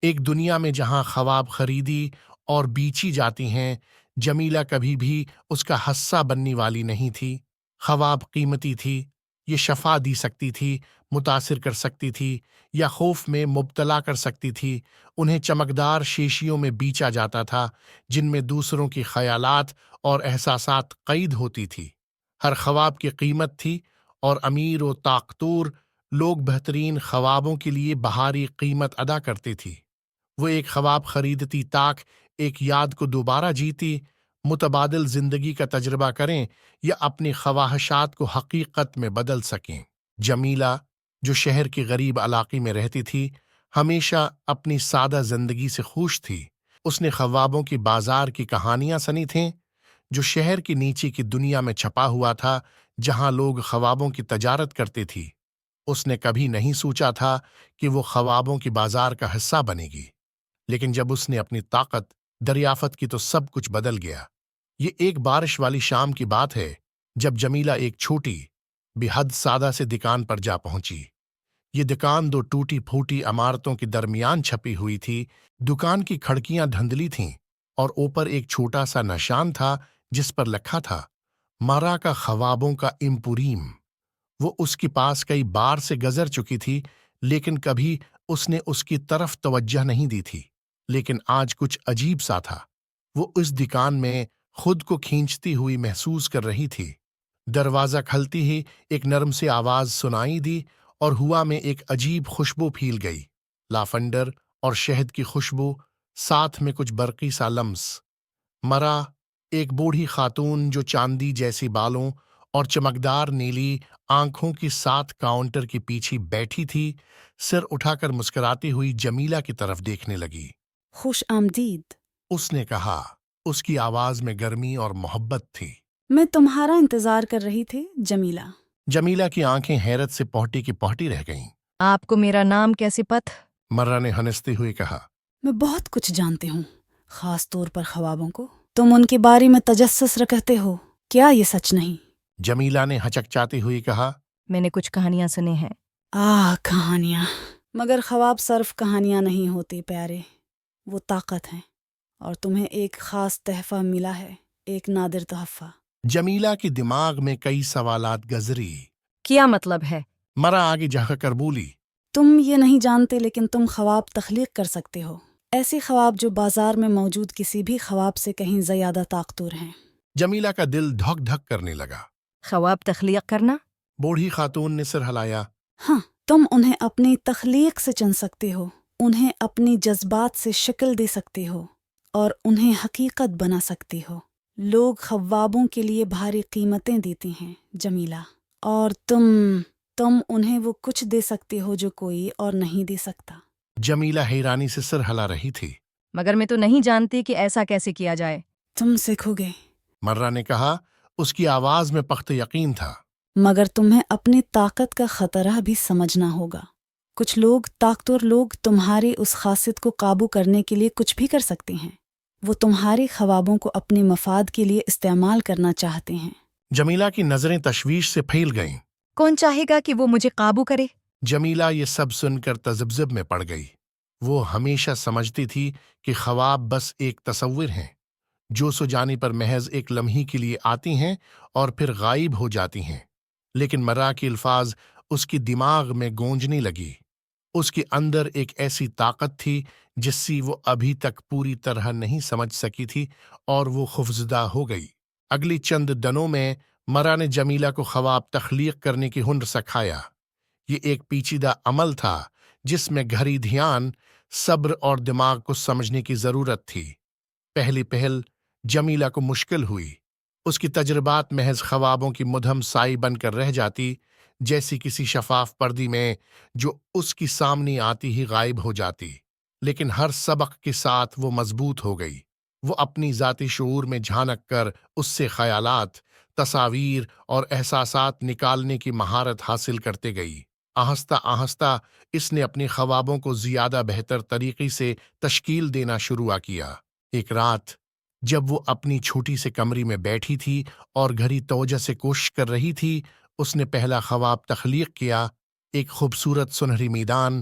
ایک دنیا میں جہاں خواب خریدی اور بیچی جاتی ہیں، جمیلہ کبھی بھی اس کا حصہ بننے والی نہیں تھی۔ خواب قیمتی تھی، یہ شفا دی سکتی تھی، متاثر کر سکتی تھی، یا خوف میں مبتلا کر سکتی تھی۔ انہیں چمکدار شیشیوں میں بیچا جاتا تھا، جن میں دوسروں کی خیالات اور احساسات قید ہوتی تھی۔ ہر خواب کی قیمت تھی، اور امیر و طاقتور لوگ بہترین خوابوں کے لیے بہاری قیمت ادا کرتے تھی۔ وہ ایک خواب خریدتی تاک ایک یاد کو دوبارہ جیتی، متبادل زندگی کا تجربہ کریں یا اپنی خواہشات کو حقیقت میں بدل سکیں۔ جمیلہ، جو شہر کی غریب علاقے میں رہتی تھی، ہمیشہ اپنی سادہ زندگی سے خوش تھی۔ اس نے خوابوں کی بازار کی کہانیاں سنی تھیں، جو شہر کی نیچے کی دنیا میں چھپا ہوا تھا، جہاں لوگ خوابوں کی تجارت کرتے تھی۔ اس نے کبھی نہیں سوچا تھا کہ وہ خوابوں کی بازار کا حصہ بنے گی، لیکن جب اس نے اپنی طاقت دریافت کی تو سب کچھ بدل گیا۔ یہ ایک بارش والی شام کی بات ہے، جب جمیلہ ایک چھوٹی بے حد سادہ سے دکان پر جا پہنچی۔ یہ دکان دو ٹوٹی پھوٹی عمارتوں کے درمیان چھپی ہوئی تھی۔ دکان کی کھڑکیاں دھندلی تھیں، اور اوپر ایک چھوٹا سا نشان تھا جس پر لکھا تھا مارا کا خوابوں کا امپوریم۔ وہ اس کے پاس کئی بار سے گزر چکی تھی، لیکن کبھی اس نے اس کی طرف توجہ نہیں دی تھی۔ لیکن آج کچھ عجیب سا تھا۔ وہ اس دکان میں خود کو کھینچتی ہوئی محسوس کر رہی تھی۔ دروازہ کھلتی ہی ایک نرم سی آواز سنائی دی، اور ہوا میں ایک عجیب خوشبو پھیل گئی، لافنڈر اور شہد کی خوشبو، ساتھ میں کچھ برقی سا لمس۔ مرا، ایک بوڑھی خاتون جو چاندی جیسی بالوں اور چمکدار نیلی آنکھوں کے ساتھ کاؤنٹر کے پیچھے بیٹھی تھی، سر اٹھا کر مسکراتی ہوئی جمیلہ کی طرف دیکھنے لگی۔ خوش آمدید، اس نے کہا۔ اس کی آواز میں گرمی اور محبت تھی۔ میں تمہارا انتظار کر رہی تھی جمیلہ۔ جمیلہ کی آنکھیں حیرت سے پہٹی کی پہٹی رہ گئیں۔ آپ کو میرا نام کیسے پتہ؟ مرہ نے ہنستے ہوئے کہا۔ میں بہت کچھ جانتی ہوں، خاص طور پر خوابوں کو۔ تم ان کے بارے میں تجسس رکھتے ہو، کیا یہ سچ نہیں؟ جمیلہ نے ہچکچاتی ہوئی کہا۔ میں نے کچھ کہانیاں سنی ہیں۔ کہانیاں، مگر خواب صرف کہانیاں نہیں ہوتی پیارے، وہ طاقت ہیں، اور تمہیں ایک خاص تحفہ ملا ہے، ایک نادر تحفہ۔ جمیلہ کے دماغ میں کئی سوالات گزری۔ کیا مطلب ہے؟ مرہ آگے جھانک کر بولی۔ تم یہ نہیں جانتے، لیکن تم خواب تخلیق کر سکتے ہو، ایسے خواب جو بازار میں موجود کسی بھی خواب سے کہیں زیادہ طاقتور ہیں۔ جمیلہ کا دل دھک دھک کرنے لگا۔ خواب تخلیق کرنا؟ بوڑھی خاتون نے سر ہلایا۔ ہاں، تم انہیں اپنی تخلیق سے چن سکتے ہو، انہیں اپنی جذبات سے شکل دے سکتے ہو، اور انہیں حقیقت بنا سکتے ہو۔ لوگ خوابوں کے لیے بھاری قیمتیں دیتے ہیں جمیلہ، اور تم انہیں وہ کچھ دے سکتے ہو جو کوئی اور نہیں دے سکتا۔ جمیلہ حیرانی سے سر ہلا رہی تھی۔ مگر میں تو نہیں جانتی کہ ایسا کیسے کیا جائے۔ تم سیکھو گے، مرہ نے کہا۔ اس کی آواز میں پختہ یقین تھا۔ مگر تمہیں اپنی طاقت کا خطرہ بھی سمجھنا ہوگا۔ کچھ لوگ، طاقتور لوگ، تمہاری اس خاصیت کو قابو کرنے کے لیے کچھ بھی کر سکتے ہیں۔ وہ تمہارے خوابوں کو اپنے مفاد کے لیے استعمال کرنا چاہتے ہیں۔ جمیلہ کی نظریں تشویش سے پھیل گئیں۔ کون چاہے گا کہ وہ مجھے قابو کرے؟ جمیلہ یہ سب سن کر تذبذب میں پڑ گئی۔ وہ ہمیشہ سمجھتی تھی کہ خواب بس ایک تصور ہیں، جو سو جانے پر محض ایک لمحے کے لیے آتی ہیں اور پھر غائب ہو جاتی ہیں۔ لیکن مرا کے الفاظ اس کی دماغ میں گونجنے لگی۔ اس کے اندر ایک ایسی طاقت تھی جس سے وہ ابھی تک پوری طرح نہیں سمجھ سکی تھی، اور وہ خوفزدہ ہو گئی۔ اگلی چند دنوں میں مرا نے جمیلہ کو خواب تخلیق کرنے کی ہنر سکھایا۔ یہ ایک پیچیدہ عمل تھا جس میں گہری دھیان، صبر اور دماغ کو سمجھنے کی ضرورت تھی۔ پہلی پہل جمیلہ کو مشکل ہوئی۔ اس کی تجربات محض خوابوں کی مدھم سائی بن کر رہ جاتی، جیسی کسی شفاف پردے میں جو اس کی سامنے آتی ہی غائب ہو جاتی۔ لیکن ہر سبق کے ساتھ وہ مضبوط ہو گئی۔ وہ اپنی ذاتی شعور میں جھانک کر اس سے خیالات، تصاویر اور احساسات نکالنے کی مہارت حاصل کرتے گئی۔ آہستہ آہستہ اس نے اپنے خوابوں کو زیادہ بہتر طریقے سے تشکیل دینا شروع کیا۔ ایک رات جب وہ اپنی چھوٹی سے کمرے میں بیٹھی تھی اور گہری توجہ سے کوشش کر رہی تھی، اس نے پہلا خواب تخلیق کیا۔ ایک خوبصورت سنہری میدان